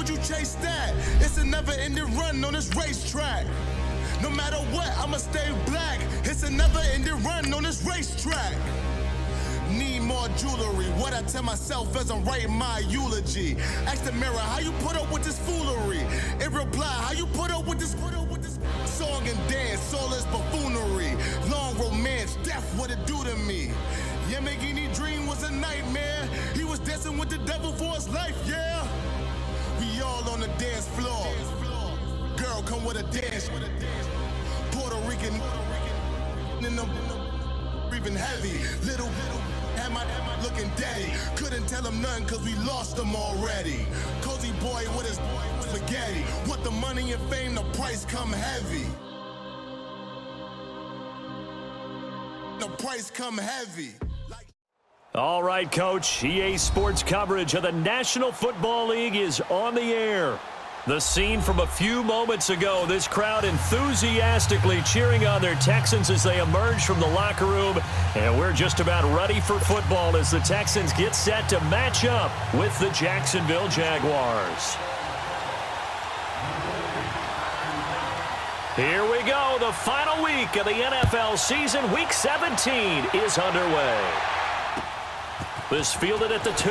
would you chase that? It's a never-ending run on this racetrack. No matter what, I'ma stay black. It's a never-ending run on this racetrack. Need more jewelry. What I tell myself as I'm writing my eulogy. Ask the mirror, how you put up with this foolery? In reply, how you put up with this song and dance, soulless buffoonery. Long romance, death, what it do to me? Yamagini dream was a nightmare. He was dancing with the devil for his life, yeah. We all on the dance floor. Girl, come with a dance. Puerto Rican in them breathing heavy. Little am I looking daddy. Couldn't tell him nothing cause we lost him already. Cozy boy with his spaghetti. Want the money and fame, the price come heavy. The price come heavy. All right, Coach. EA Sports coverage of the National Football League is on the air. The scene from a few moments ago, this crowd enthusiastically cheering on their Texans as they emerge from the locker room. And we're just about ready for football as the Texans get set to match up with the Jacksonville Jaguars. Here we go. The final week of the NFL season. Week 17 is underway. This fielded at the 2.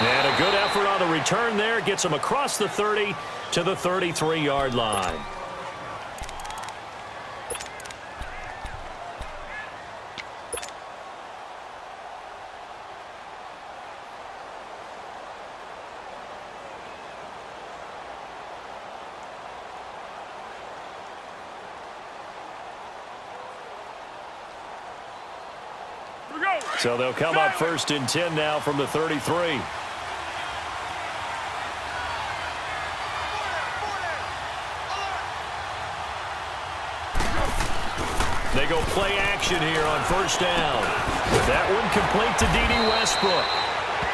And a good effort on the return there. Gets him across the 30 to the 33-yard line. So they'll come up 1st and 10 now from the 33. They go play action here on 1st down. That one complete to D.D. Westbrook.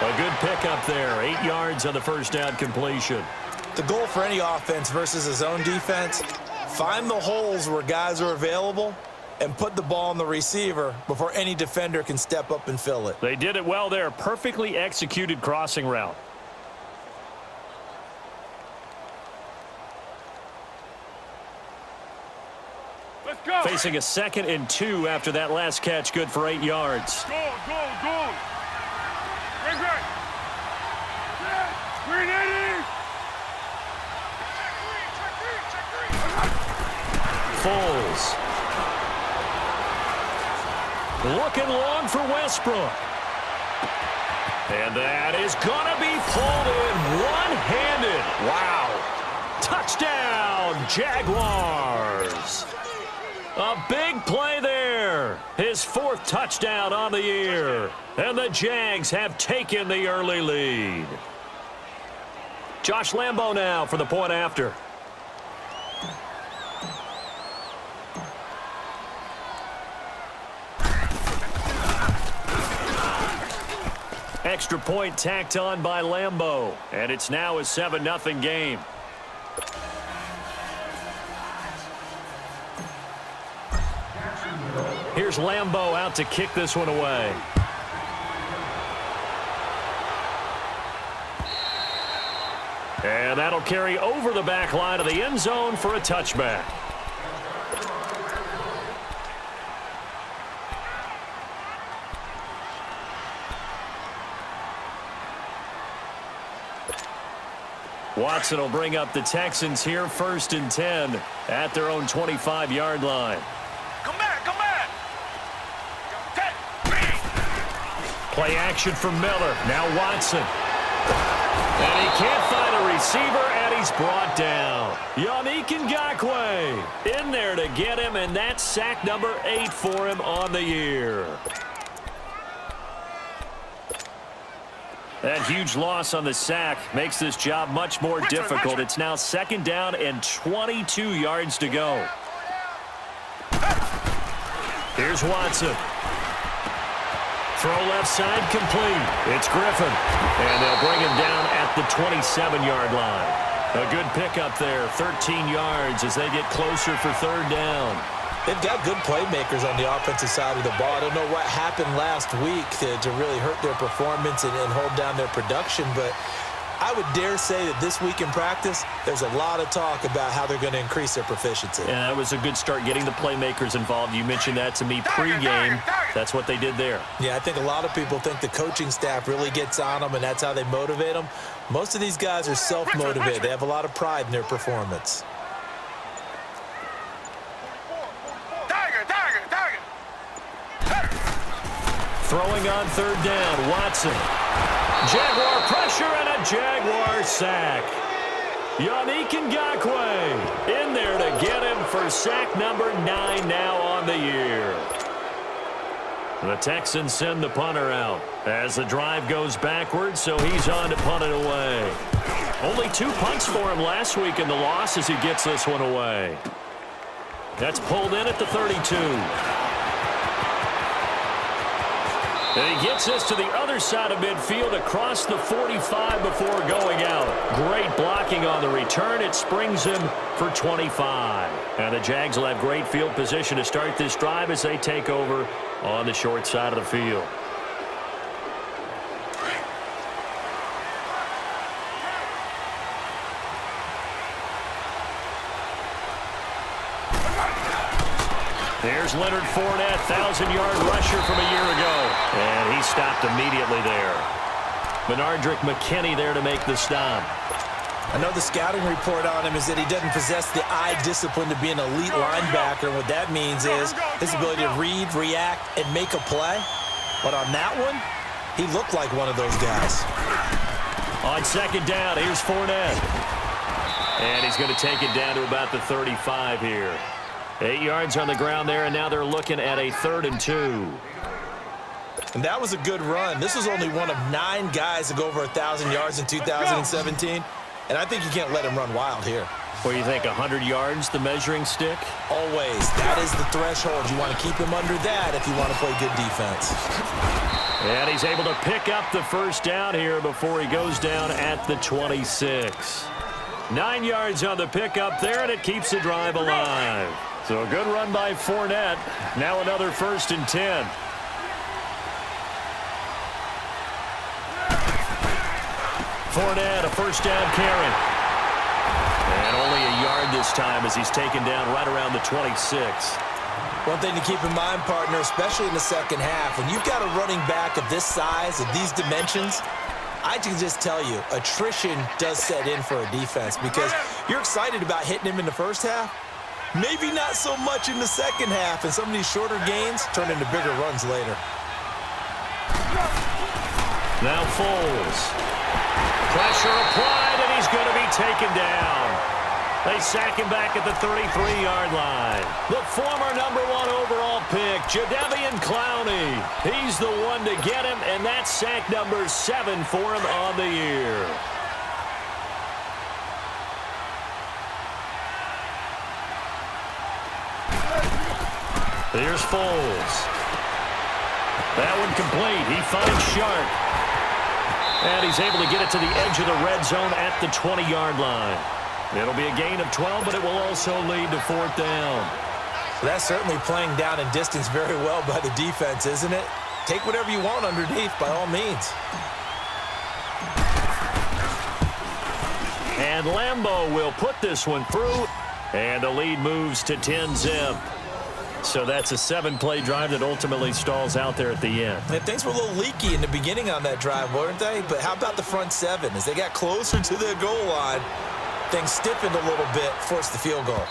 A good pickup there. 8 yards on the 1st down completion. The goal for any offense versus his own defense, find the holes where guys are available and put the ball on the receiver before any defender can step up and fill it. They did it well there. Perfectly executed crossing route. Let's go. Facing a 2nd and 2 after that last catch. Good for 8 yards. Go. Great. Green 80. Foles. Looking long for Westbrook. And that is going to be pulled in one-handed. Wow. Touchdown, Jaguars. A big play there. His 4th touchdown on the year. And the Jags have taken the early lead. Josh Lambo now for the point after. Extra point tacked on by Lambo. And it's now a 7-0 game. Here's Lambo out to kick this one away. And that'll carry over the back line of the end zone for a touchback. Watson will bring up the Texans here 1st and 10 at their own 25-yard line. Come back. Play action for Miller. Now Watson. And he can't find a receiver, and he's brought down. Yannick Ngakoue in there to get him, and that's sack number 8 for him on the year. That huge loss on the sack makes this job much more difficult. It's now 2nd down and 22 yards to go. Here's Watson. Throw left side complete. It's Griffin. And they'll bring him down at the 27-yard line. A good pickup there, 13 yards as they get closer for 3rd down. They've got good playmakers on the offensive side of the ball. I don't know what happened last week to really hurt their performance and hold down their production, but I would dare say that this week in practice, there's a lot of talk about how they're going to increase their proficiency. And that was a good start, getting the playmakers involved. You mentioned that to me pregame. That's what they did there. Yeah, I think a lot of people think the coaching staff really gets on them, and that's how they motivate them. Most of these guys are self-motivated. They have a lot of pride in their performance. Throwing on third down, Watson. Jaguar pressure and a Jaguar sack. Yannick Ngakoue in there to get him for sack number 9 now on the year. The Texans send the punter out as the drive goes backwards, so he's on to punt it away. Only 2 punts for him last week in the loss as he gets this one away. That's pulled in at the 32. And he gets this to the other side of midfield across the 45 before going out. Great blocking on the return. It springs him for 25. And the Jags will have great field position to start this drive as they take over on the short side of the field. There's Leonard Fournette, 1,000-yard rusher from a year ago. And he stopped immediately there. Benardrick McKinney there to make the stop. I know the scouting report on him is that he doesn't possess the eye discipline to be an elite linebacker. What that means is his ability to read, react, and make a play. But on that one, he looked like one of those guys. On second down, here's Fournette. And he's going to take it down to about the 35 here. 8 yards on the ground there, and now they're looking at a 3rd and 2. And that was a good run. This was only one of 9 guys to go over 1,000 yards in 2017. And I think you can't let him run wild here. What do you think, 100 yards, the measuring stick? Always. That is the threshold. You want to keep him under that if you want to play good defense. And he's able to pick up the first down here before he goes down at the 26. 9 yards on the pickup there, and it keeps the drive alive. So a good run by Fournette. Now another 1st and 10. Fournette, a first down carry. And only a yard this time as he's taken down right around the 26. One thing to keep in mind, partner, especially in the second half, when you've got a running back of this size, of these dimensions, I can just tell you, attrition does set in for a defense because you're excited about hitting him in the first half. Maybe not so much in the second half, and some of these shorter gains turn into bigger runs later. Now Foles. Pressure applied, and he's going to be taken down. They sack him back at the 33-yard line. The former #1 overall pick, Jadeveon Clowney. He's the one to get him, and that's sack number 7 for him on the year. Here's Foles. That one complete. He finds Sharp. And he's able to get it to the edge of the red zone at the 20-yard line. It'll be a gain of 12, but it will also lead to 4th down. That's certainly playing down in distance very well by the defense, isn't it? Take whatever you want underneath, by all means. And Lambeau will put this one through, and the lead moves to 10-zip. So that's a 7-play drive that ultimately stalls out there at the end. And things were a little leaky in the beginning on that drive, weren't they? But how about the front 7? As they got closer to the goal line, things stiffened a little bit, forced the field goal.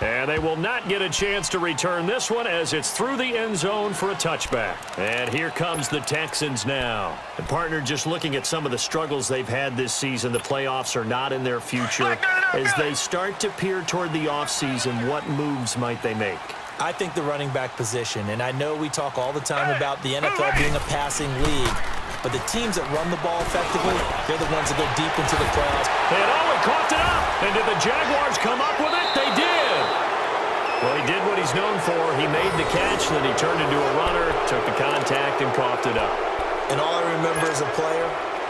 And they will not get a chance to return this one as it's through the end zone for a touchback. And here comes the Texans now. The partner, just looking at some of the struggles they've had this season, the playoffs are not in their future. As they start to peer toward the offseason, what moves might they make? I think the running back position, and I know we talk all the time about the NFL being a passing league, but the teams that run the ball effectively, they're the ones that go deep into the playoffs. And he coughed it up. And did the Jaguars come up with it? They did. Well, he did what he's known for. He made the catch, then he turned into a runner, took the contact, and coughed it up. And all I remember as a player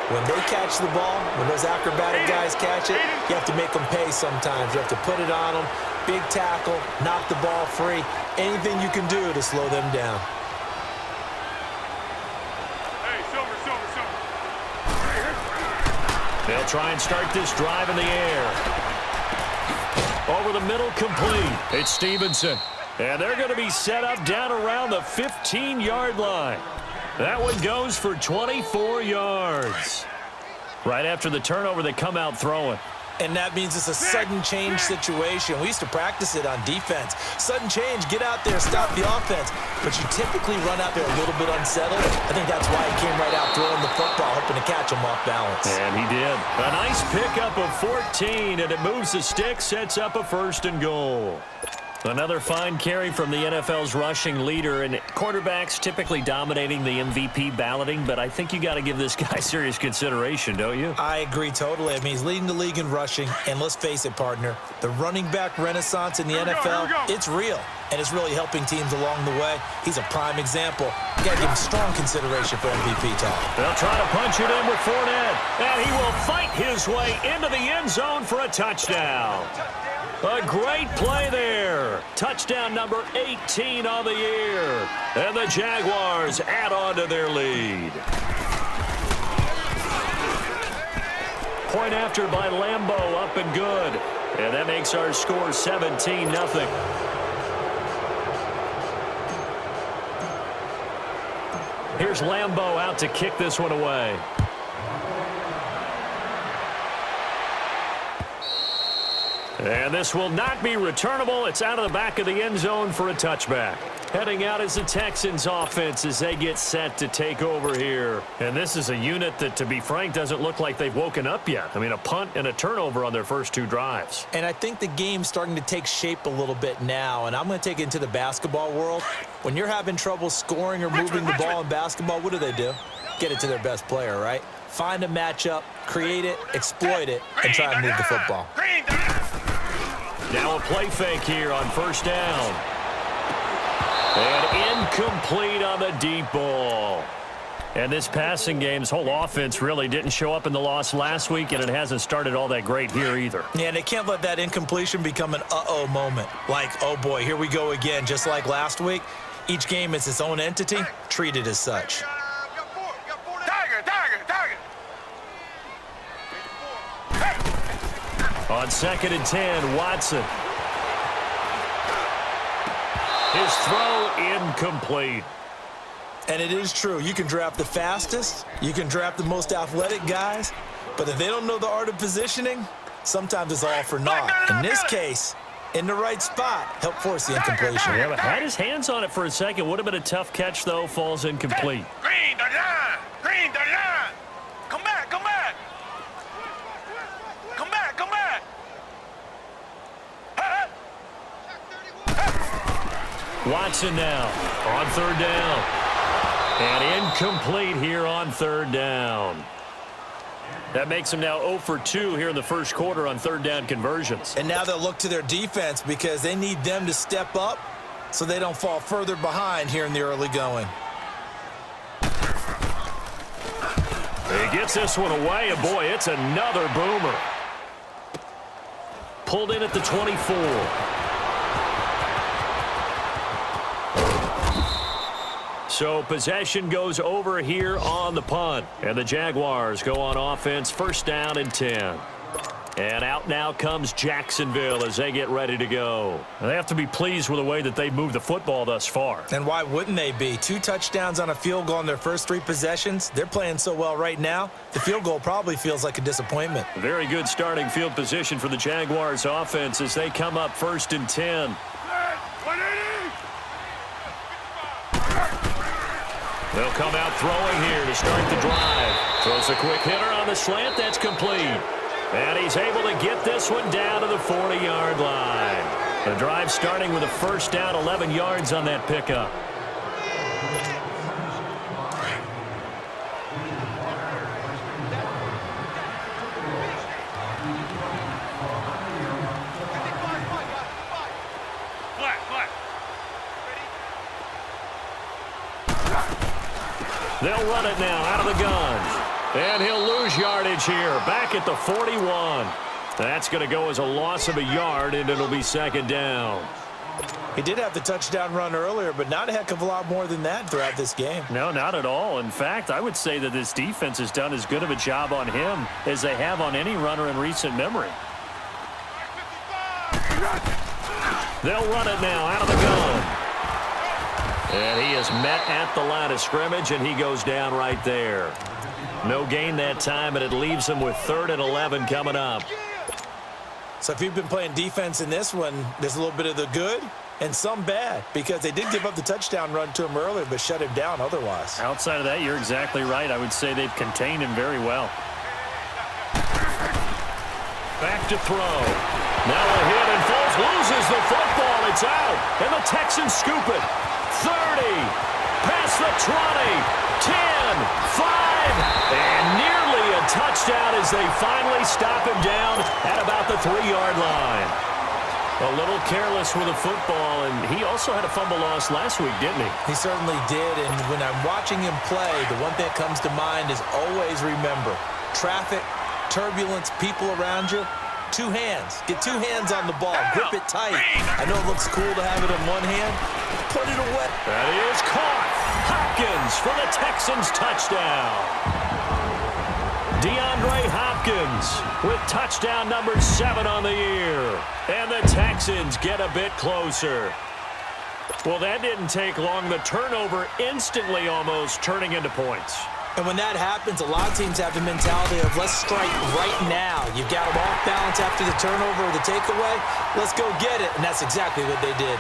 When they catch the ball, when those acrobatic guys catch it, you have to make them pay sometimes. You have to put it on them, big tackle, knock the ball free, anything you can do to slow them down. Hey, Silver. They'll try and start this drive in the air. Over the middle, complete. It's Stevenson. And they're going to be set up down around the 15-yard line. That one goes for 24 yards. Right after the turnover, they come out throwing. And that means it's a sudden change situation. We used to practice it on defense. Sudden change, get out there, stop the offense. But you typically run out there a little bit unsettled. I think that's why he came right out throwing the football, hoping to catch him off balance. And he did. A nice pickup of 14, and it moves the stick, sets up a 1st and goal. Another fine carry from the NFL's rushing leader, and quarterbacks typically dominating the MVP balloting, but I think you got to give this guy serious consideration, don't you? I agree totally. I mean, he's leading the league in rushing, and let's face it, partner, the running back renaissance in the NFL, it's real, and it's really helping teams along the way. He's a prime example. You got to give him strong consideration for MVP talk. They'll try to punch it in with Fournette, and he will fight his way into the end zone for a touchdown. A great play there. Touchdown number 18 on the year. And the Jaguars add on to their lead. Point after by Lambeau, up and good. And that makes our score 17-0. Here's Lambeau out to kick this one away. And this will not be returnable. It's out of the back of the end zone for a touchback. Heading out is the Texans offense as they get set to take over here. And this is a unit that, to be frank, doesn't look like they've woken up yet. I mean, a punt and a turnover on their first 2 drives. And I think the game's starting to take shape a little bit now, and I'm going to take it into the basketball world. When you're having trouble scoring or moving the ball in basketball, what do? Get it to their best player, right? Find a matchup, create it, exploit it, and try and move the football. Now a play fake here on 1st down. And incomplete on the deep ball. And this passing game's whole offense really didn't show up in the loss last week, and it hasn't started all that great here either. Yeah, and they can't let that incompletion become an uh-oh moment. Like, oh boy, here we go again, just like last week. Each game is its own entity, treated as such. On 2nd and 10, Watson. His throw incomplete. And it is true. You can draft the fastest. You can draft the most athletic guys. But if they don't know the art of positioning, sometimes it's all for naught. In this case, in the right spot, help force the incompletion. Yeah, but had his hands on it for a second. Would have been a tough catch, though. Falls incomplete. Green, the line. Green, the line. Come back. Come back. Come back. Come back. Watson now on 3rd down. And incomplete here on 3rd down. That makes them now 0 for 2 here in the first quarter on 3rd down conversions. And now they'll look to their defense because they need them to step up so they don't fall further behind here in the early going. He gets this one away, and boy, it's another boomer. Pulled in at the 24. So possession goes over here on the punt. And the Jaguars go on offense, 1st down and 10. And out now comes Jacksonville as they get ready to go. They have to be pleased with the way that they've moved the football thus far. And why wouldn't they be? 2 touchdowns on a field goal in their first 3 possessions. They're playing so well right now, the field goal probably feels like a disappointment. Very good starting field position for the Jaguars offense as they come up 1st and 10. They'll come out throwing here to start the drive. Throws a quick hitter on the slant. That's complete. And he's able to get this one down to the 40-yard line. The drive starting with a 1st down, 11 yards on that pickup. They'll run it now out of the gun. And he'll lose yardage here, back at the 41. That's going to go as a loss of a yard, and it'll be second down. He did have the touchdown run earlier, but not a heck of a lot more than that throughout this game. No, not at all. In fact, I would say that this defense has done as good of a job on him as they have on any runner in recent memory. They'll run it now out of the gun. And he is met at the line of scrimmage, and he goes down right there. No gain that time, and it leaves him with 3rd and 11 coming up. So if you've been playing defense in this one, there's a little bit of the good and some bad, because they did give up the touchdown run to him earlier but shut him down otherwise. Outside of that, you're exactly right. I would say they've contained him very well. Back to throw. Now a hit, and Foles loses the football. It's out, and the Texans scoop it. 30, past the 20, 10, 5, and nearly a touchdown as they finally stop him down at about the 3-yard line. A little careless with the football, and he also had a fumble loss last week, didn't he? He certainly did, and when I'm watching him play, the one thing that comes to mind is always remember, traffic, turbulence, people around you, 2 hands. Get 2 hands on the ball. Grip it tight. I know it looks cool to have it in one hand. Put it away. That is caught. Hopkins for the Texans touchdown. DeAndre Hopkins with touchdown number 7 on the year. And the Texans get a bit closer. Well, that didn't take long. The turnover instantly almost turning into points. And when that happens, a lot of teams have the mentality of let's strike right now. You've got them off balance after the turnover or the takeaway. Let's go get it. And that's exactly what they did.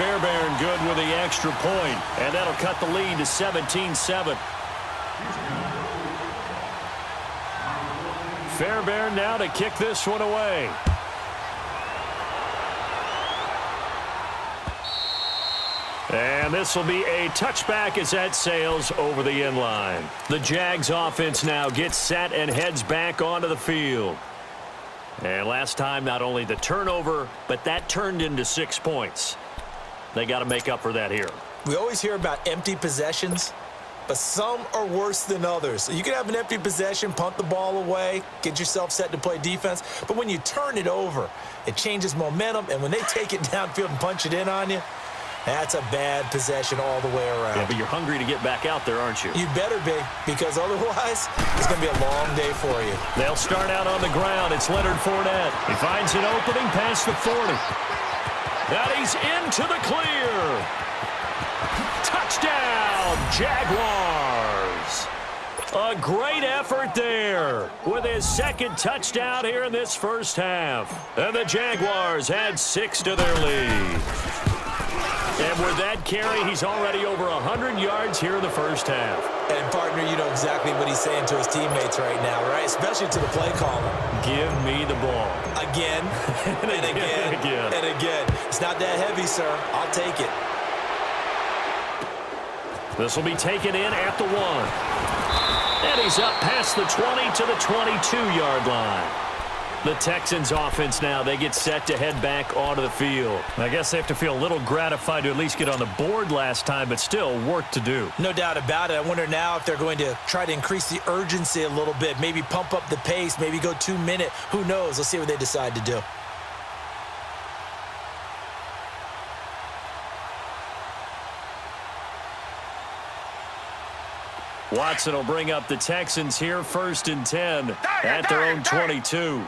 Fairbairn good with the extra point, and that'll cut the lead to 17-7. Fairbairn now to kick this one away. And this will be a touchback as that sails over the end line. The Jags offense now gets set and heads back onto the field. And last time, not only the turnover, but that turned into 6 points. They got to make up for that here. We always hear about empty possessions, but some are worse than others. So you can have an empty possession, punt the ball away, get yourself set to play defense. But when you turn it over, it changes momentum. And when they take it downfield and punch it in on you, that's a bad possession all the way around. Yeah, but you're hungry to get back out there, aren't you? You better be, because otherwise it's going to be a long day for you. They'll start out on the ground. It's Leonard Fournette. He finds an opening past the 40. Now he's into the clear. Touchdown, Jaguars. A great effort there with his 2nd touchdown here in this first half. And the Jaguars add 6 to their lead. And with that carry, he's already over 100 yards here in the first half. And, partner, you know exactly what he's saying to his teammates right now, right? Especially to the play caller. Give me the ball. Again, and again, and again. It's not that heavy, sir. I'll take it. This will be taken in at the 1. And he's up past the 20 to the 22-yard line. The Texans offense now, they get set to head back onto the field. I guess they have to feel a little gratified to at least get on the board last time, but still work to do. No doubt about it. I wonder now if they're going to try to increase the urgency a little bit, maybe pump up the pace, maybe go 2-minute. Who knows? Let's see what they decide to do. Watson will bring up the Texans here, 1st and 10 at their own 22.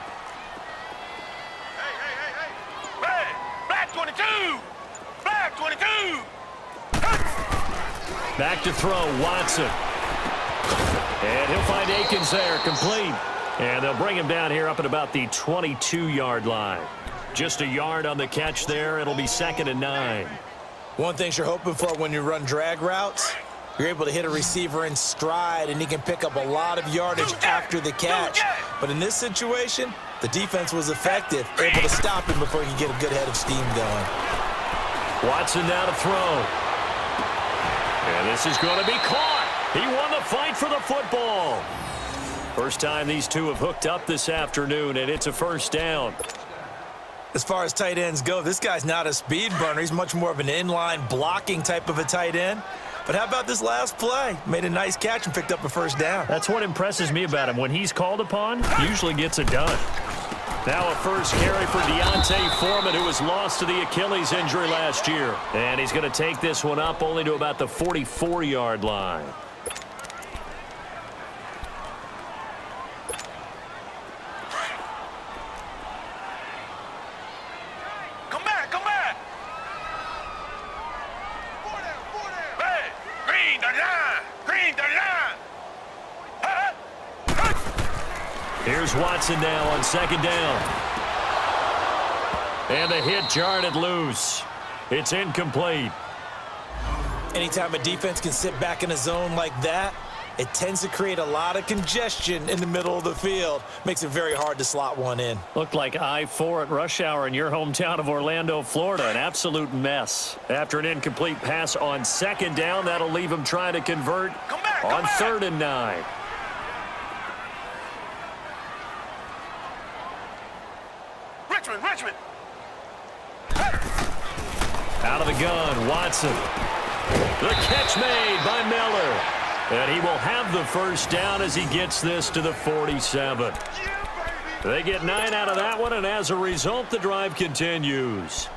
Hey, black 22! Black 22! Back to throw, Watson. And he'll find Akins there, complete. And they'll bring him down here up at about the 22-yard line. Just a yard on the catch there. It'll be 2nd and 9. One thing you're hoping for when you run drag routes, you're able to hit a receiver in stride, and he can pick up a lot of yardage after the catch. But in this situation, the defense was effective, able to stop him before he could get a good head of steam going. Watson now to throw. And this is going to be caught. He won the fight for the football. First time these two have hooked up this afternoon, and it's a 1st down. As far as tight ends go, this guy's not a speed burner. He's much more of an inline blocking type of a tight end. But how about this last play? Made a nice catch and picked up a first down. That's what impresses me about him. When he's called upon, he usually gets it done. Now a first carry for Deontay Foreman, who was lost to the Achilles injury last year. And he's going to take this one up only to about the 44-yard line. Come back. Hey, green the line. Here's Watson now on second down. And the hit jarred it loose. It's incomplete. Anytime a defense can sit back in a zone like that, it tends to create a lot of congestion in the middle of the field. Makes it very hard to slot one in. Looked like I-4 at rush hour in your hometown of Orlando, Florida. An absolute mess. After an incomplete pass on second down, that'll leave him trying to convert on 3rd and 9. Richmond. Out of the gun, Watson. The catch made by Miller. And he will have the first down as he gets this to the 47. They get 9 out of that one, and as a result, the drive continues.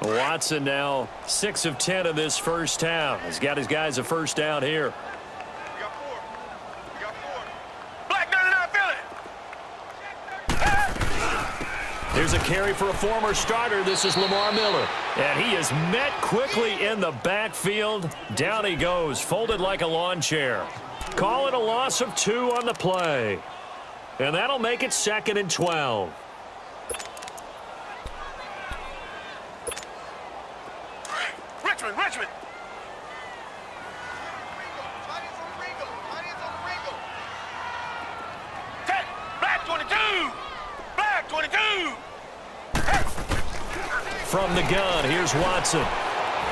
Watson now 6 of 10 in this first half. He's got his guys a first down here. Here's a carry for a former starter. This is Lamar Miller. And he is met quickly in the backfield. Down he goes, folded like a lawn chair. Call it a loss of 2 on the play. And that'll make it 2nd and 12. Richmond. Black 22. From the gun, here's Watson.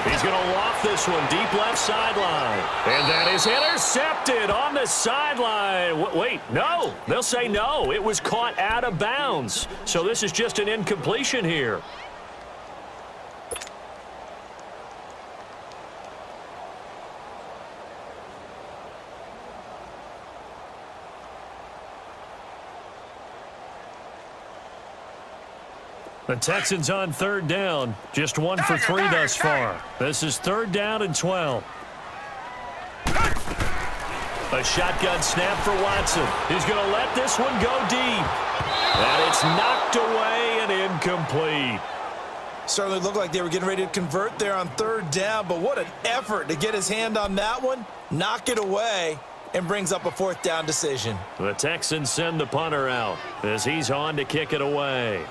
He's going to loft this one deep left sideline. And that is intercepted on the sideline. Wait, no. They'll say no. It was caught out of bounds. So this is just an incompletion here. The Texans on 3rd down. Just 1 for 3 thus far. This is 3rd down and 12. A shotgun snap for Watson. He's going to let this one go deep. And it's knocked away and incomplete. Certainly looked like they were getting ready to convert there on 3rd down, but what an effort to get his hand on that one, knock it away, and brings up a 4th down decision. The Texans send the punter out as he's on to kick it away.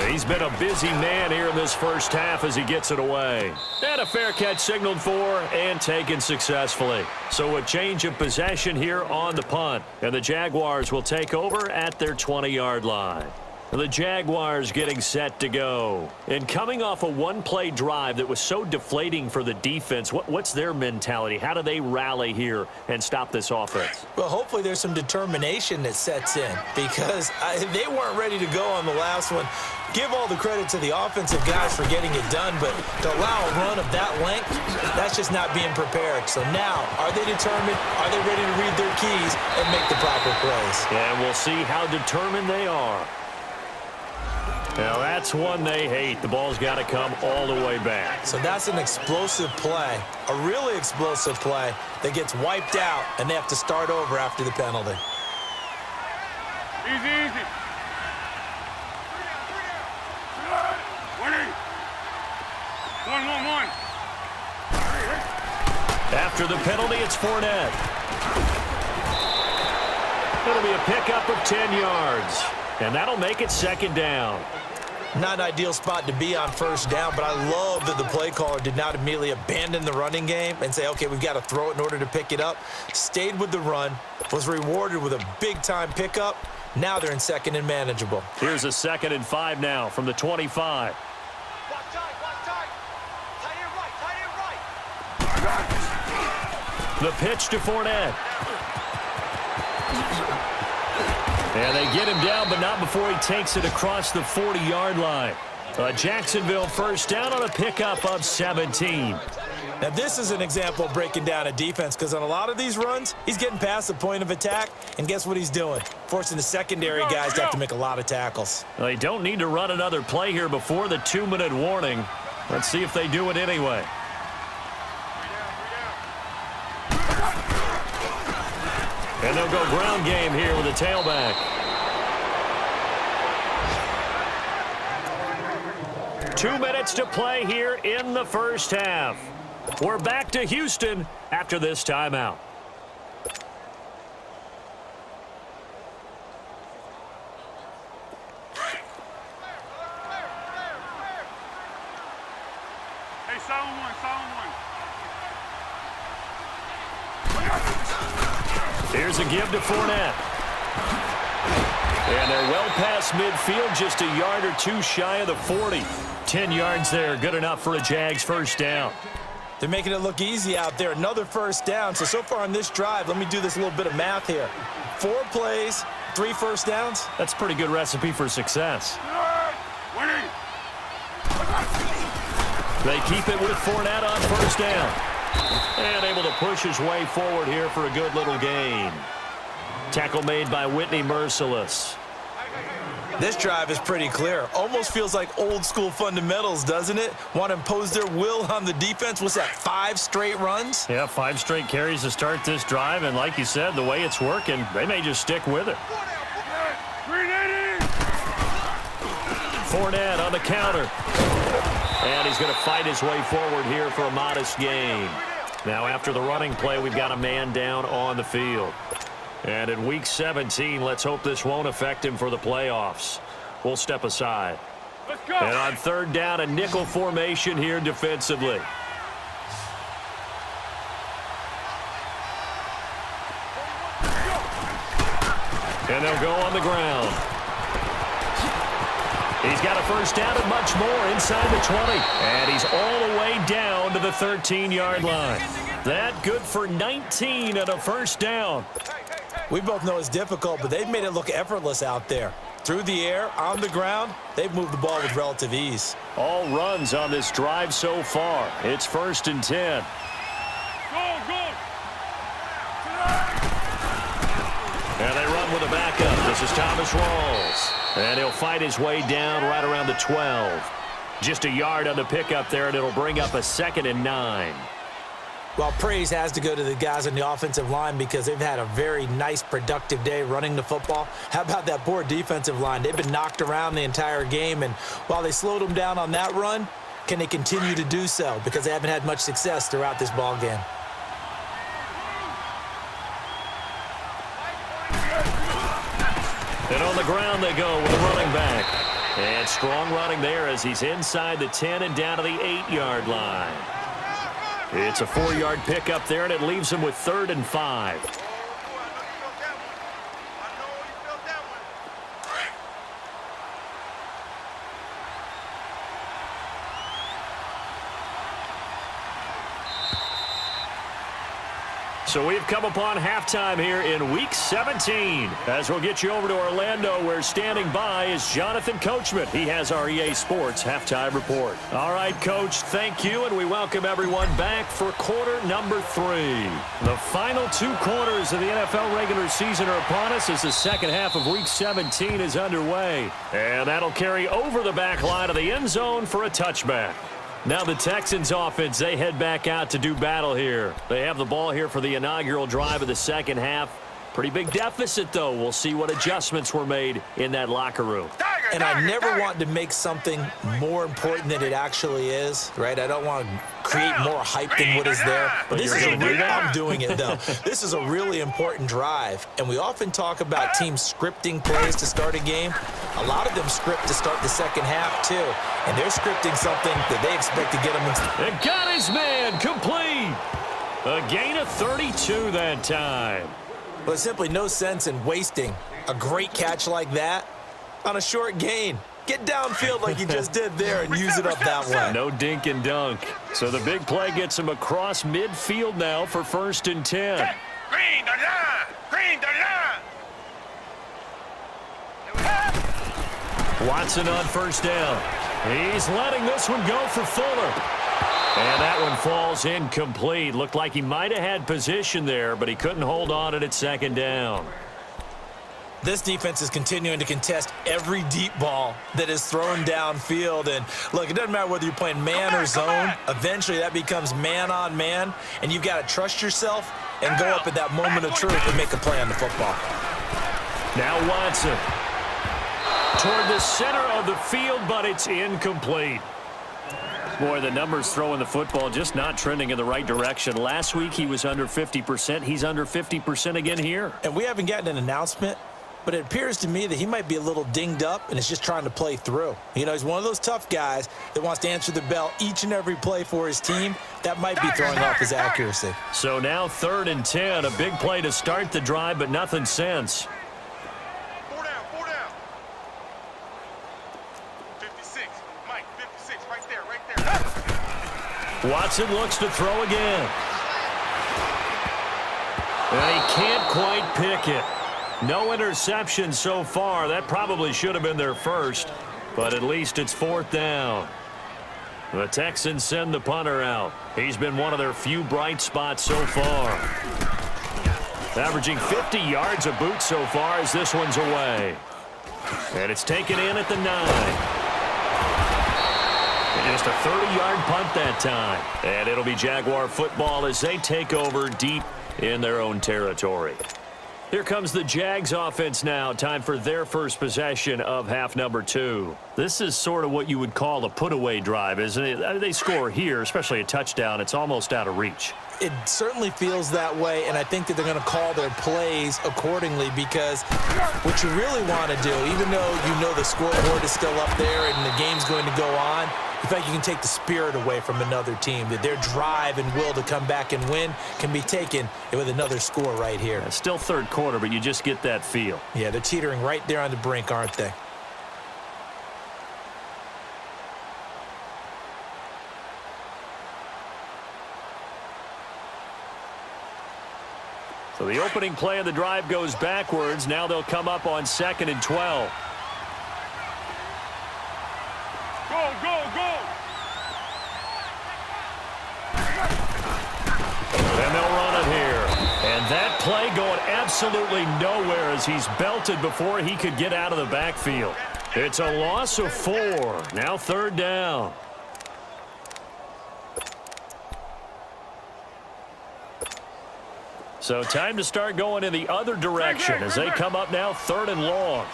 He's been a busy man here in this first half as he gets it away. And a fair catch signaled for and taken successfully. So a change of possession here on the punt. And the Jaguars will take over at their 20-yard line. The Jaguars getting set to go. And coming off a one-play drive that was so deflating for the defense, what's their mentality? How do they rally here and stop this offense? Well, hopefully there's some determination that sets in because they weren't ready to go on the last one. Give all the credit to the offensive guys for getting it done, but to allow a run of that length, that's just not being prepared. So now, are they determined? Are they ready to read their keys and make the proper plays? And we'll see how determined they are. Now, that's one they hate. The ball's got to come all the way back. So that's an explosive play, a really explosive play that gets wiped out, and they have to start over after the penalty. Easy. 1. After the penalty, it's Fournette. It'll be a pickup of 10 yards. And that'll make it 2nd down. Not an ideal spot to be on 1st down, but I love that the play caller did not immediately abandon the running game and say, okay, we've got to throw it in order to pick it up. Stayed with the run, was rewarded with a big-time pickup. Now they're in 2nd and manageable. Here's a 2nd and 5 now from the 25. The pitch to Fournette. And they get him down, but not before he takes it across the 40-yard line. A Jacksonville first down on a pickup of 17. Now, this is an example of breaking down a defense because on a lot of these runs, he's getting past the point of attack, and guess what he's doing? Forcing the secondary guys to have to make a lot of tackles. They don't need to run another play here before the 2-minute warning. Let's see if they do it anyway. And they'll go ground game here with a tailback. 2 minutes to play here in the first half. We're back to Houston after this timeout. Hey, sound one. Here's a give to Fournette. And they're well past midfield, just a yard or two shy of the 40. 10 yards there, good enough for a Jags first down. They're making it look easy out there. Another first down. So far on this drive, let me do this little bit of math here. 4 plays, 3 first downs. That's a pretty good recipe for success. Winning. They keep it with Fournette on first down. And able to push his way forward here for a good little gain. Tackle made by Whitney Merciless. This drive is pretty clear. Almost feels like old school fundamentals, doesn't it? Want to impose their will on the defense. What's that, 5 straight runs? Yeah, 5 straight carries to start this drive. And like you said, the way it's working, they may just stick with it. Fournette on the counter. And he's going to fight his way forward here for a modest gain. Now after the running play, we've got a man down on the field. And in Week 17, let's hope this won't affect him for the playoffs. We'll step aside. Let's go. And on third down, a nickel formation here defensively. And they'll go on the ground. He's got a first down and much more inside the 20. And he's all the way down to the 13-yard line. That good for 19 and a first down. We both know it's difficult, but they've made it look effortless out there. Through the air, on the ground, they've moved the ball with relative ease. All runs on this drive so far. It's 1st and 10. Go. And they run with a backup. This is Thomas Rawls. And he'll fight his way down right around the 12. Just a yard on the pickup there, and it'll bring up a 2nd and 9. Well, praise has to go to the guys on the offensive line because they've had a very nice, productive day running the football. How about that poor defensive line? They've been knocked around the entire game, and while they slowed them down on that run, can they continue to do so? Because they haven't had much success throughout this ball game. And on the ground they go with a running back. And strong running there as he's inside the 10 and down to the 8-yard line. It's a 4-yard pickup there, and it leaves him with 3rd and 5. So we've come upon halftime here in Week 17. As we'll get you over to Orlando, where standing by is Jonathan Coachman. He has our EA Sports halftime report. All right, Coach, thank you, and we welcome everyone back for quarter number 3. The final 2 quarters of the NFL regular season are upon us as the second half of Week 17 is underway. And that'll carry over the back line of the end zone for a touchback. Now the Texans offense, they head back out to do battle here. They have the ball here for the inaugural drive of the second half. Pretty big deficit, though. We'll see what adjustments were made in that locker room. And I never want to make something more important than it actually is, right? I don't want to create more hype than what is there. But this is I'm doing it, though. This is a really important drive. And we often talk about teams scripting plays to start a game. A lot of them script to start the second half, too. And they're scripting something that they expect to get them in. And got his man complete. A gain of 32 that time. Well, there's simply no sense in wasting a great catch like that on a short gain. Get downfield like you just did there and use it up that way. No dink and dunk. So the big play gets him across midfield now for 1st and 10. Green the line. Green the line. Watson on first down. He's letting this one go for Fuller. And that one falls incomplete. Looked like he might have had position there, but he couldn't hold on at second down. This defense is continuing to contest every deep ball that is thrown downfield. And, look, it doesn't matter whether you're playing man or zone. Eventually, that becomes man-on-man, and you've got to trust yourself and go up at that moment of truth and make a play on the football. Now Watson toward the center of the field, but it's incomplete. Boy, the numbers throwing the football just not trending in the right direction. Last week, he was under 50%. He's under 50% again here. And we haven't gotten an announcement, but it appears to me that he might be a little dinged up and is just trying to play through. You know, he's one of those tough guys that wants to answer the bell each and every play for his team. That might be throwing off his accuracy. So now 3rd and 10, a big play to start the drive, but nothing since. 4 down, 4 down. 56, Mike, 56, right there, right there. Watson looks to throw again. And he can't quite pick it. No interception so far. That probably should have been their first, but at least it's 4th down. The Texans send the punter out. He's been one of their few bright spots so far. Averaging 50 yards a boot so far as this one's away. And it's taken in at the 9. Just a 30-yard punt that time. And it'll be Jaguar football as they take over deep in their own territory. Here comes the Jags offense now. Time for their first possession of half number 2. This is sort of what you would call a put-away drive, isn't it? They score here, especially a touchdown. It's almost out of reach. It certainly feels that way, and I think that they're going to call their plays accordingly, because what you really want to do, even though you know the scoreboard is still up there and the game's going to go on, in fact, you can take the spirit away from another team, that their drive and will to come back and win can be taken with another score right here. It's still 3rd quarter, but you just get that feel. Yeah, they're teetering right there on the brink, aren't they? So the opening play of the drive goes backwards. Now they'll come up on 2nd and 12. Go, go, go. And they'll run it here. And that play going absolutely nowhere as he's belted before he could get out of the backfield. It's a loss of 4. Now 3rd down. So time to start going in the other direction as they come up now 3rd and long.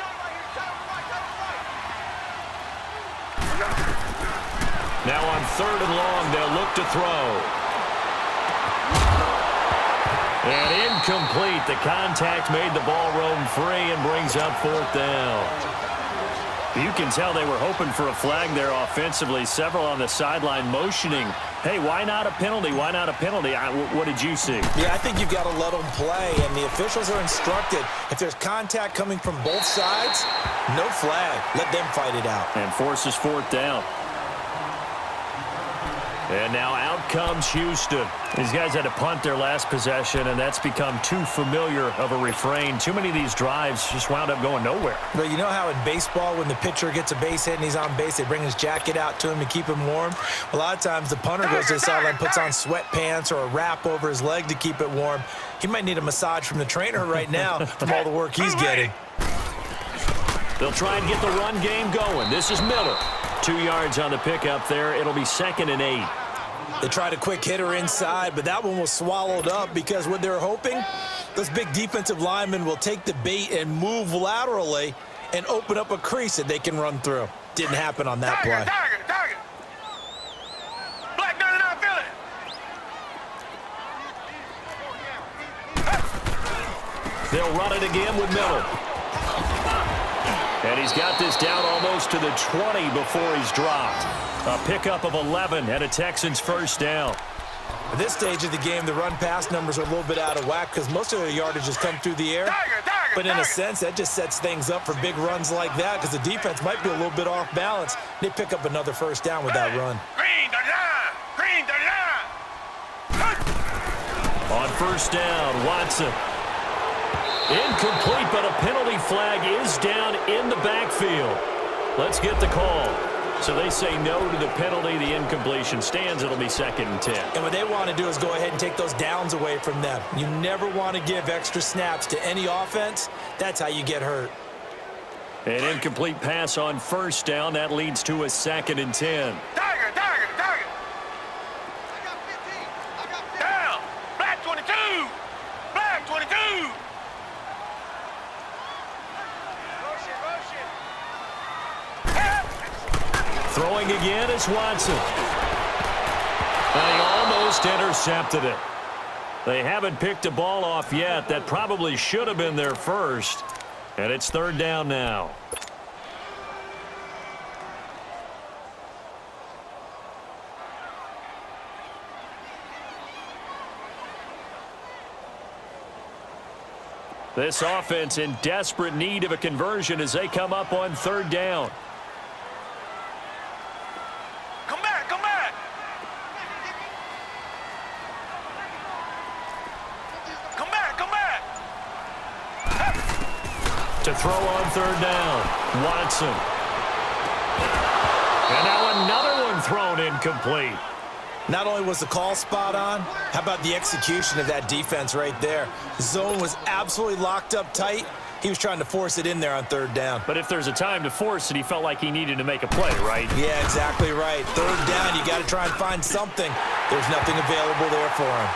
Now on 3rd and long, they'll look to throw. And incomplete. The contact made the ball roam free and brings up 4th down. You can tell they were hoping for a flag there offensively. Several on the sideline motioning, hey, why not a penalty? Why not a penalty? What did you see? Yeah, I think you've got to let them play, and the officials are instructed, if there's contact coming from both sides, no flag. Let them fight it out. And forces 4th down. And now out comes Houston. These guys had to punt their last possession, and that's become too familiar of a refrain. Too many of these drives just wound up going nowhere. But you know how in baseball, when the pitcher gets a base hit and he's on base, they bring his jacket out to him to keep him warm? A lot of times the punter goes to the sideline, puts on sweatpants or a wrap over his leg to keep it warm. He might need a massage from the trainer right now from all the work he's getting. They'll try and get the run game going. This is Miller. 2 yards on the pickup there. It'll be 2nd and 8. They tried a quick hitter inside, but that one was swallowed up because what they're hoping, those big defensive linemen will take the bait and move laterally and open up a crease that they can run through. Didn't happen on that play. Target. Black 99, feel it. They'll run it again with Miller. And he's got this down almost to the 20 before he's dropped. A pickup of 11 and a Texans 1st down. At this stage of the game, the run-pass numbers are a little bit out of whack because most of their yardage has come through the air. But in a sense, that just sets things up for big runs like that because the defense might be a little bit off balance. They pick up another 1st down with that run. Green the line. On 1st down, Watson. Incomplete, but a penalty flag is down in the backfield. Let's get the call. So they say no to the penalty. The incompletion stands. It'll be 2nd and 10. And what they want to do is go ahead and take those downs away from them. You never want to give extra snaps to any offense. That's how you get hurt. An incomplete pass on 1st down. That leads to a 2nd and 10. Tiger, tiger, tiger. Down. Black 22. Black 22. Throwing again is Watson. And he almost intercepted it. They haven't picked a ball off yet. That probably should have been their first. And it's 3rd down now. This offense in desperate need of a conversion as they come up on 3rd down. Come back, come back. Come back, come back. To throw on 3rd down, Watson. And now another one thrown incomplete. Not only was the call spot on, how about the execution of that defense right there? The zone was absolutely locked up tight. He was trying to force it in there on 3rd down. But if there's a time to force it, he felt like he needed to make a play, right? Yeah, exactly right. 3rd down, you got to try and find something. There's nothing available there for him.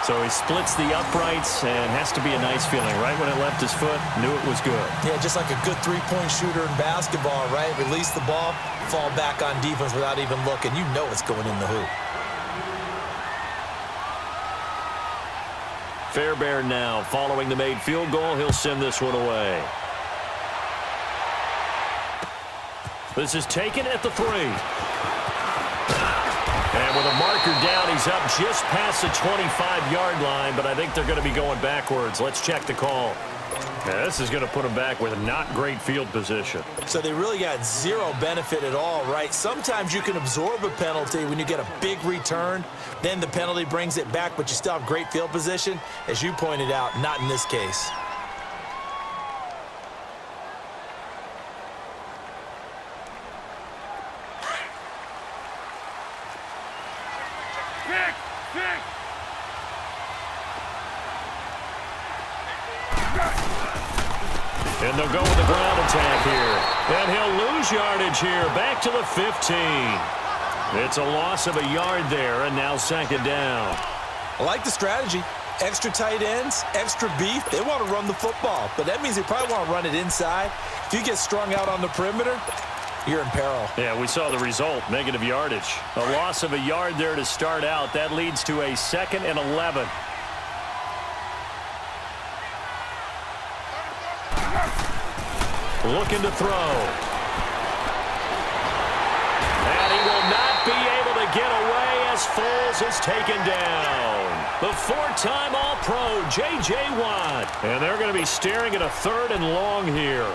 So he splits the uprights and has to be a nice feeling. Right when it left his foot, knew it was good. Yeah, just like a good three-point shooter in basketball, right? Release the ball, fall back on defense without even looking. You know it's going in the hoop. Fairbairn now following the made field goal. He'll send this one away. This is taken at the 3. And with a marker down, he's up just past the 25-yard line, but I think they're going to be going backwards. Let's check the call. Yeah, this is going to put them back with not great field position. So they really got zero benefit at all, right? Sometimes you can absorb a penalty when you get a big return. Then the penalty brings it back, but you still have great field position. As you pointed out, not in this case. And they'll go with the ground attack here. And he'll lose yardage here. Back to the 15. It's a loss of a yard there, and now 2nd down. I like the strategy. Extra tight ends, extra beef. They want to run the football, but that means they probably want to run it inside. If you get strung out on the perimeter, you're in peril. Yeah, we saw the result, negative yardage. A loss of a yard there to start out. That leads to a 2nd and 11. Looking to throw. And he will not be able to get away as Foles is taken down. The 4-time All-Pro, J.J. Watt. And they're going to be staring at a 3rd and long here.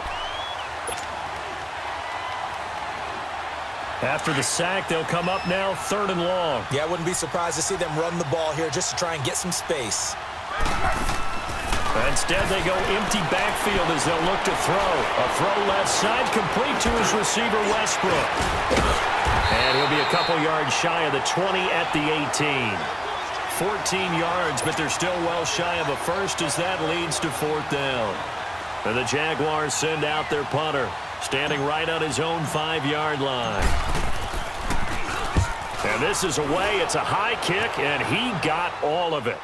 After the sack, they'll come up now 3rd and long. Yeah, I wouldn't be surprised to see them run the ball here just to try and get some space. Instead, they go empty backfield as they'll look to throw. A throw left side, complete to his receiver, Westbrook. And he'll be a couple yards shy of the 20 at the 18. 14 yards, but they're still well shy of a first as that leads to 4th down. And the Jaguars send out their punter, standing right on his own 5-yard line. And this is away. It's a high kick, and he got all of it.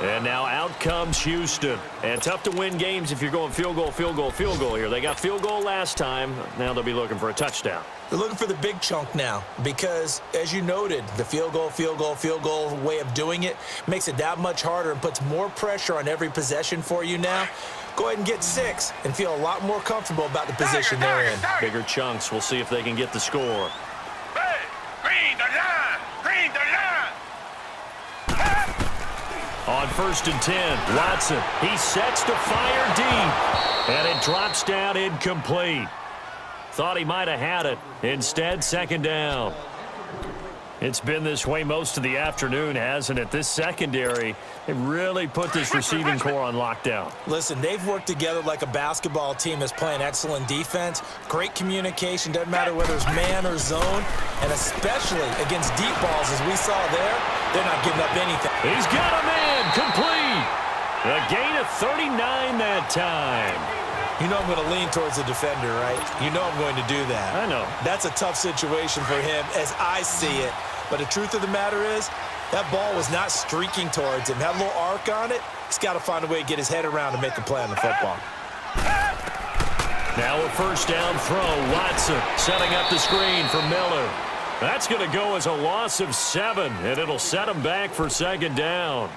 And now out comes Houston. And tough to win games if you're going field goal, field goal, field goal here. They got field goal last time. Now they'll be looking for a touchdown. They're looking for the big chunk now because, as you noted, the field goal way of doing it makes it that much harder and puts more pressure on every possession for you now. Go ahead and get 6 and feel a lot more comfortable about the position they're in. Bigger chunks. We'll see if they can get the score. Hey, green the line! Green the line! On 1st and 10, Watson. He sets to fire deep. And it drops down incomplete. Thought he might have had it. Instead, 2nd down. It's been this way most of the afternoon, hasn't it? This secondary, they really put this receiving core on lockdown. Listen, they've worked together like a basketball team that's playing excellent defense. Great communication, doesn't matter whether it's man or zone, and especially against deep balls, as we saw there, they're not giving up anything. He's got a man, complete. A gain of 39 that time. You know I'm going to lean towards the defender, right? You know I'm going to do that. I know. That's a tough situation for him as I see it. But the truth of the matter is, that ball was not streaking towards him. Had a little arc on it. He's got to find a way to get his head around and make a play on the football. Now a first down throw. Watson setting up the screen for Miller. That's going to go as a loss of 7, and it'll set him back for second down.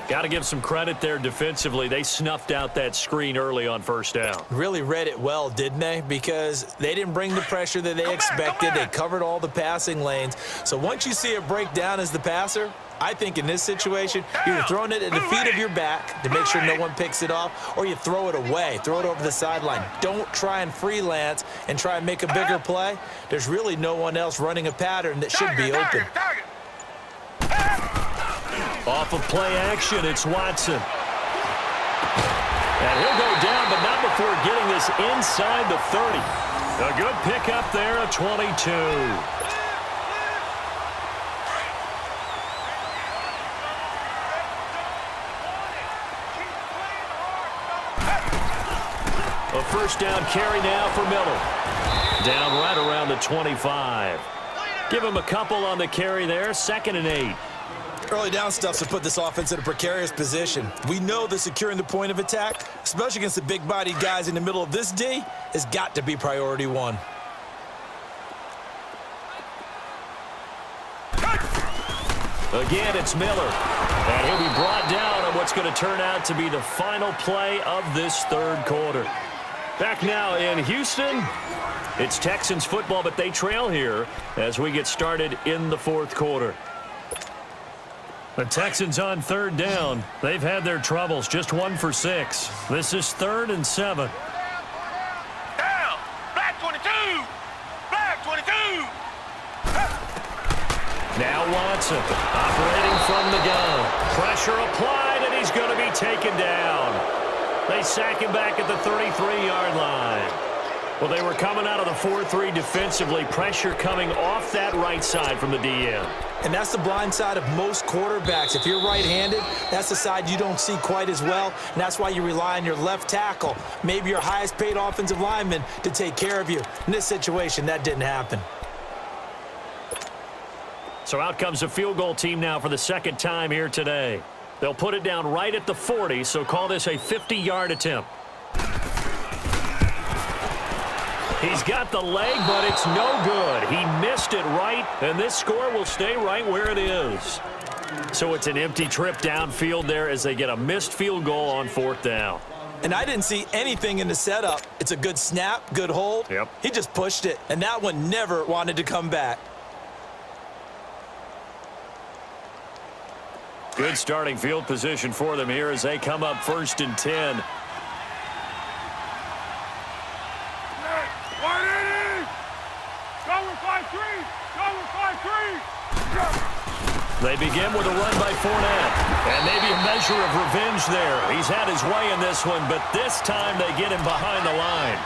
Got to give some credit there defensively. They snuffed out that screen early on first down. Really read it well, didn't they? Because they didn't bring the pressure that they expected. They covered all the passing lanes. So once you see it break down as the passer, I think in this situation, you're throwing it at the feet of your back to make sure no one picks it off, or you throw it away, throw it over the sideline. Don't try and freelance and try and make a bigger play. There's really no one else running a pattern that should be open. Off of play action, it's Watson. And he'll go down, but not before getting this inside the 30. A good pickup there, a 22. A first down carry now for Miller. Down right around the 25. Give him a couple on the carry there, 2nd and 8. Early down stuff to put this offense in a precarious position. We know that securing the point of attack, especially against the big-bodied guys in the middle of this D, has got to be priority 1. Again, it's Miller. And he'll be brought down on what's going to turn out to be the final play of this third quarter. Back now in Houston, it's Texans football, but they trail here as we get started in the fourth quarter. The Texans on third down. They've had their troubles, just 1 for 6. This is 3rd and 7. Down. Black 22. Black 22. Now Watson operating from the gun. Pressure applied, and he's going to be taken down. They sack him back at the 33-yard line. Well, they were coming out of the 4-3 defensively. Pressure coming off that right side from the DN. And that's the blind side of most quarterbacks. If you're right-handed, that's the side you don't see quite as well, and that's why you rely on your left tackle, maybe your highest-paid offensive lineman, to take care of you. In this situation, that didn't happen. So out comes a field goal team now for the second time here today. They'll put it down right at the 40, so call this a 50-yard attempt. He's got the leg, but it's no good. He missed it right, and this score will stay right where it is. So it's an empty trip downfield there as they get a missed field goal on 4th down. And I didn't see anything in the setup. It's a good snap, good hold. Yep. He just pushed it, and that one never wanted to come back. Good starting field position for them here as they come up 1st and 10. They begin with a run by Fournette. And maybe a measure of revenge there. He's had his way in this one, but this time they get him behind the line.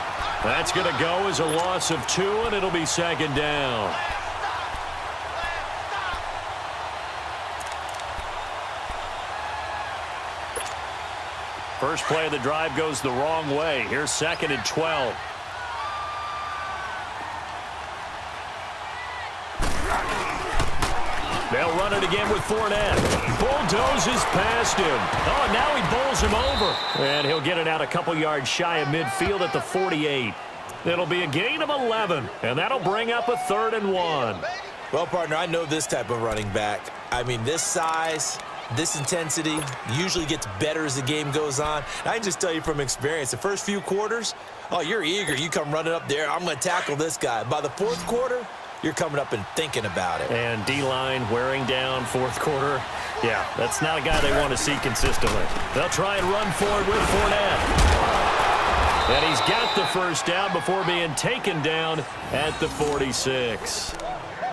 That's going to go as a loss of 2, and it'll be 2nd down. First play of the drive goes the wrong way. Here's 2nd and 12. They'll run it again with Fournette. Bulldozes past him. Oh, now he bowls him over. And he'll get it out a couple yards shy of midfield at the 48. It'll be a gain of 11, and that'll bring up a 3rd and 1. Well, partner, I know this type of running back. I mean, this size, this intensity usually gets better as the game goes on. I can just tell you from experience, the first few quarters, oh, you're eager. You come running up there. I'm going to tackle this guy. By the 4th quarter, you're coming up and thinking about it. And D-line wearing down 4th quarter. Yeah, that's not a guy they want to see consistently. They'll try and run forward with Fournette. And he's got the first down before being taken down at the 46.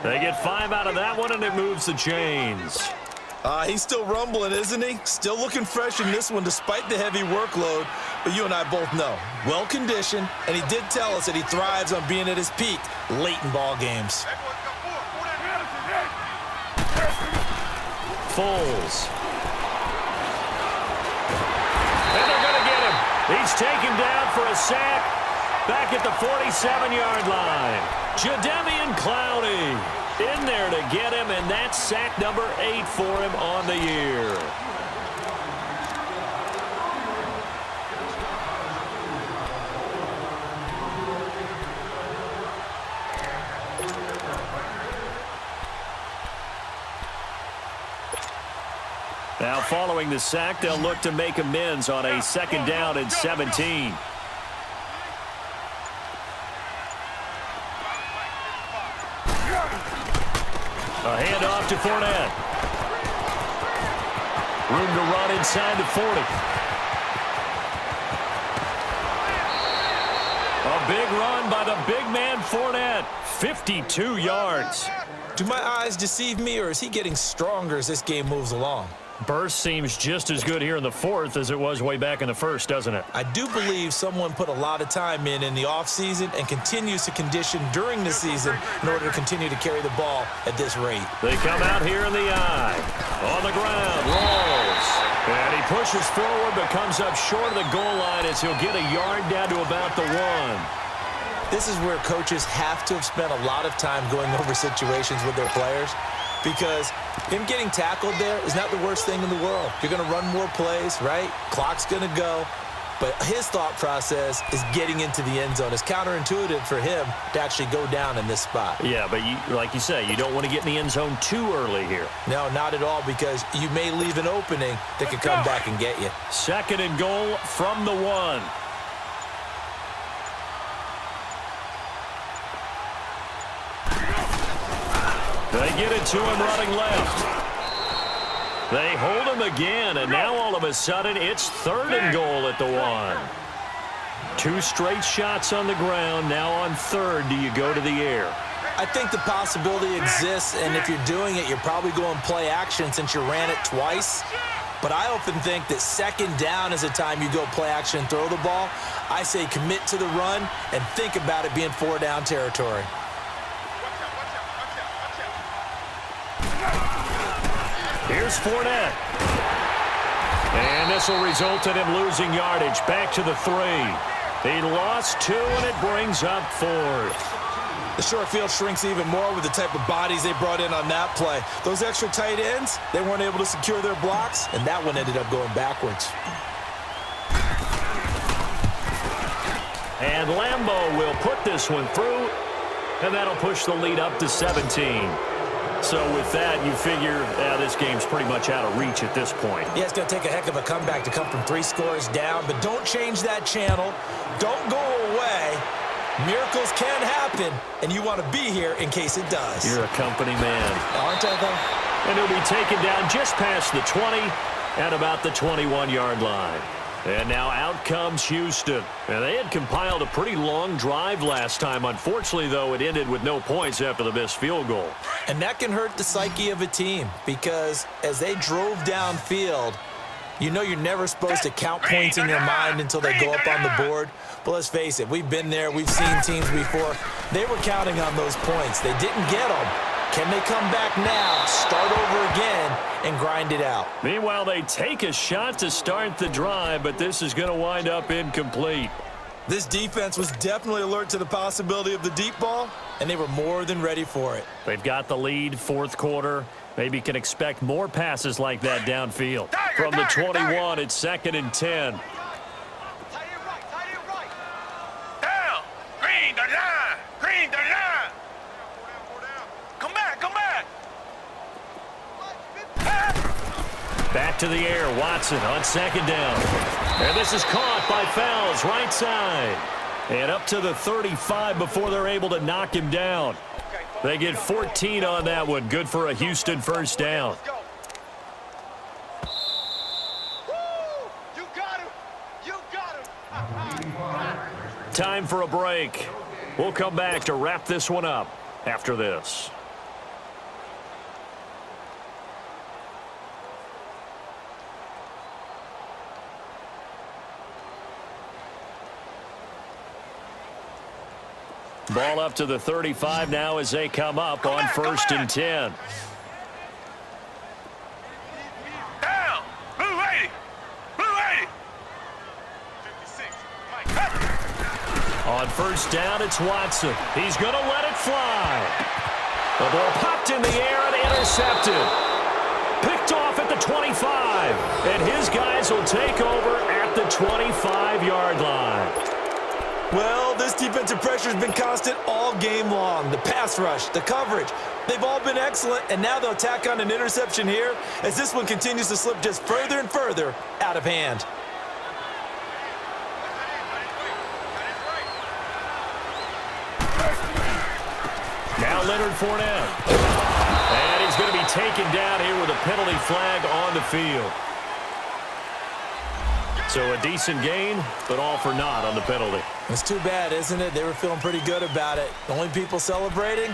They get 5 out of that one, and it moves the chains. He's still rumbling, isn't he? Still looking fresh in this one despite the heavy workload. But you and I both know, well-conditioned, and he did tell us that he thrives on being at his peak late in ball games. Foles. And they're going to get him. He's taken down for a sack back at the 47-yard line. Jadeveon Clowney in there to get him, and that's sack number 8 for him on the year. Now, following the sack, they'll look to make amends on a 2nd down and 17. A handoff to Fournette. Room to run inside the 40. A big run by the big man Fournette. 52 yards. Do my eyes deceive me, or is he getting stronger as this game moves along? Burst seems just as good here in the 4th as it was way back in the 1st, doesn't it? I do believe someone put a lot of time in the offseason and continues to condition during the season in order to continue to carry the ball at this rate. They come out here in the eye. On the ground, rolls. And he pushes forward but comes up short of the goal line as he'll get a yard down to about the 1. This is where coaches have to have spent a lot of time going over situations with their players, because him getting tackled there is not the worst thing in the world. You're going to run more plays, right? Clock's going to go. But his thought process is getting into the end zone. It's counterintuitive for him to actually go down in this spot. Yeah, but like you say, you don't want to get in the end zone too early here. No, not at all, because you may leave an opening that could come back and get you. 2nd and goal from the 1. They get it to him running left. They hold him again, and now all of a sudden it's 3rd and goal at the 1. 2 straight shots on the ground. Now on 3rd, do you go to the air? I think the possibility exists, and if you're doing it, you're probably going play action since you ran it twice. But I often think that 2nd down is the time you go play action and throw the ball. I say commit to the run and think about it being 4-down territory. Here's Fournette. And this will result in him losing yardage back to the 3. He lost 2, and it brings up 4th. The short field shrinks even more with the type of bodies they brought in on that play. Those extra tight ends, they weren't able to secure their blocks, and that one ended up going backwards. And Lambeau will put this one through, and that'll push the lead up to 17. So with that, you figure this game's pretty much out of reach at this point. Yeah, it's going to take a heck of a comeback to come from 3 scores down, but don't change that channel. Don't go away. Miracles can happen, and you want to be here in case it does. You're a company man. Aren't I, though? And he'll be taken down just past the 20 at about the 21-yard line. And now out comes Houston. And they had compiled a pretty long drive last time. Unfortunately, though, it ended with no points after the missed field goal. And that can hurt the psyche of a team, because as they drove downfield, you know you're never supposed to count points in your mind until they go up on the board. But let's face it, we've been there. We've seen teams before. They were counting on those points. They didn't get them. Can they come back now, start over again, and grind it out? Meanwhile, they take a shot to start the drive, but this is going to wind up incomplete. This defense was definitely alert to the possibility of the deep ball, and they were more than ready for it. They've got the lead, 4th quarter. Maybe can expect more passes like that downfield. From the 21, it's 2nd and 10. Down. Green the line. Green the line. Come back. Come back. Back to the air, Watson on 2nd down. And this is caught by Fowles, right side. And up to the 35 before they're able to knock him down. They get 14 on that one. Good for a Houston 1st down. You got him. You got him. Time for a break. We'll come back to wrap this one up after this. Ball up to the 35 now as they come up on 1st and 10. Down. Blue 80. Blue 80. 56. On 1st down, it's Watson. He's going to let it fly. The ball popped in the air and intercepted. Picked off at the 25. And his guys will take over at the 25-yard line. Well, this defensive pressure has been constant all game long. The pass rush, the coverage, they've all been excellent, and now they'll tack on an interception here as this one continues to slip just further and further out of hand. Now Leonard Fournette. And he's going to be taken down here with a penalty flag on the field. So a decent gain, but all for naught on the penalty. It's too bad, isn't it? They were feeling pretty good about it. The only people celebrating,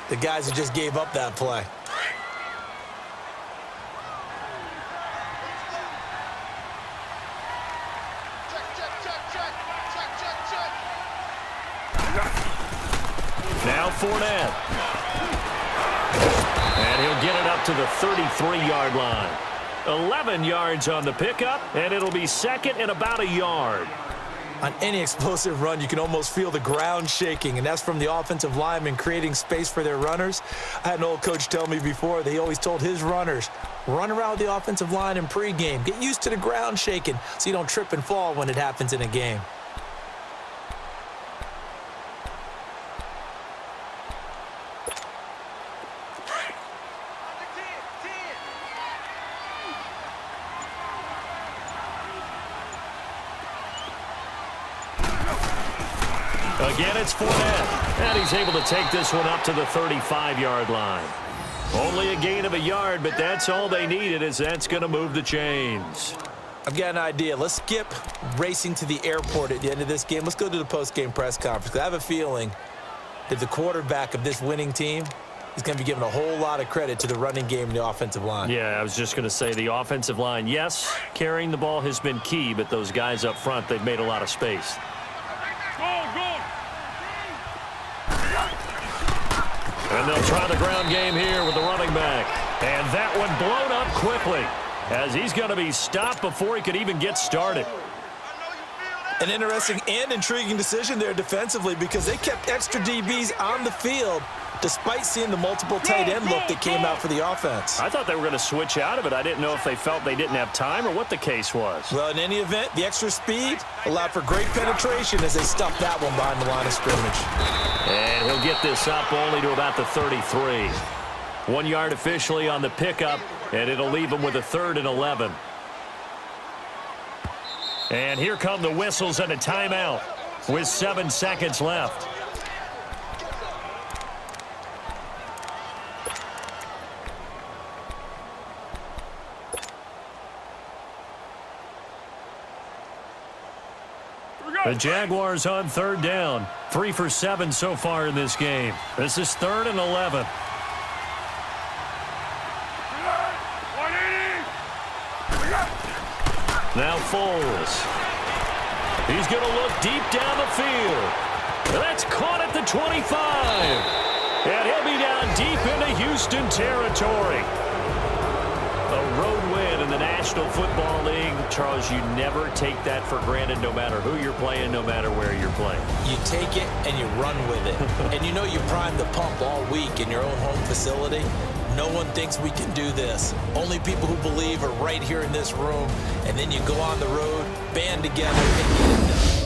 the guys who just gave up that play. Now Fournette. And he'll get it up to the 33-yard line. 11 yards on the pickup, and it'll be second and about a yard. On any explosive run, you can almost feel the ground shaking, and that's from the offensive linemen creating space for their runners. I had an old coach tell me before, he always told his runners, run around the offensive line in pregame. Get used to the ground shaking so you don't trip and fall when it happens in a game. Again, it's Fournette, and he's able to take this one up to the 35-yard line. Only a gain of a yard, but that's all they needed, as that's going to move the chains. I've got an idea. Let's skip racing to the airport at the end of this game. Let's go to the post-game press conference. I have a feeling that the quarterback of this winning team is going to be giving a whole lot of credit to the running game and the offensive line. Yeah, I was just going to say the offensive line, yes, carrying the ball has been key, but those guys up front, they've made a lot of space. And they'll try the ground game here with the running back. And that one blown up quickly as he's going to be stopped before he could even get started. An interesting and intriguing decision there defensively because they kept extra DBs on the field despite seeing the multiple tight end look that came out for the offense. I thought they were going to switch out of it. I didn't know if they felt they didn't have time or what the case was. Well, in any event, the extra speed allowed for great penetration as they stuffed that one behind the line of scrimmage. And he'll get this up only to about the 33. 1 yard officially on the pickup, and it'll leave him with a 3rd and 11. And here come the whistles and a timeout with 7 seconds left. The Jaguars on 3rd down. 3 for 7 so far in this game. This is 3rd and 11. Now Foles. He's going to look deep down the field. That's caught at the 25. And he'll be down deep into Houston territory. A road win in the National Football League. Charles, you never take that for granted no matter who you're playing, no matter where you're playing. You take it and you run with it. And you know you primed the pump all week in your own home facility. No one thinks we can do this. Only people who believe are right here in this room. And then you go on the road, band together, and get it done.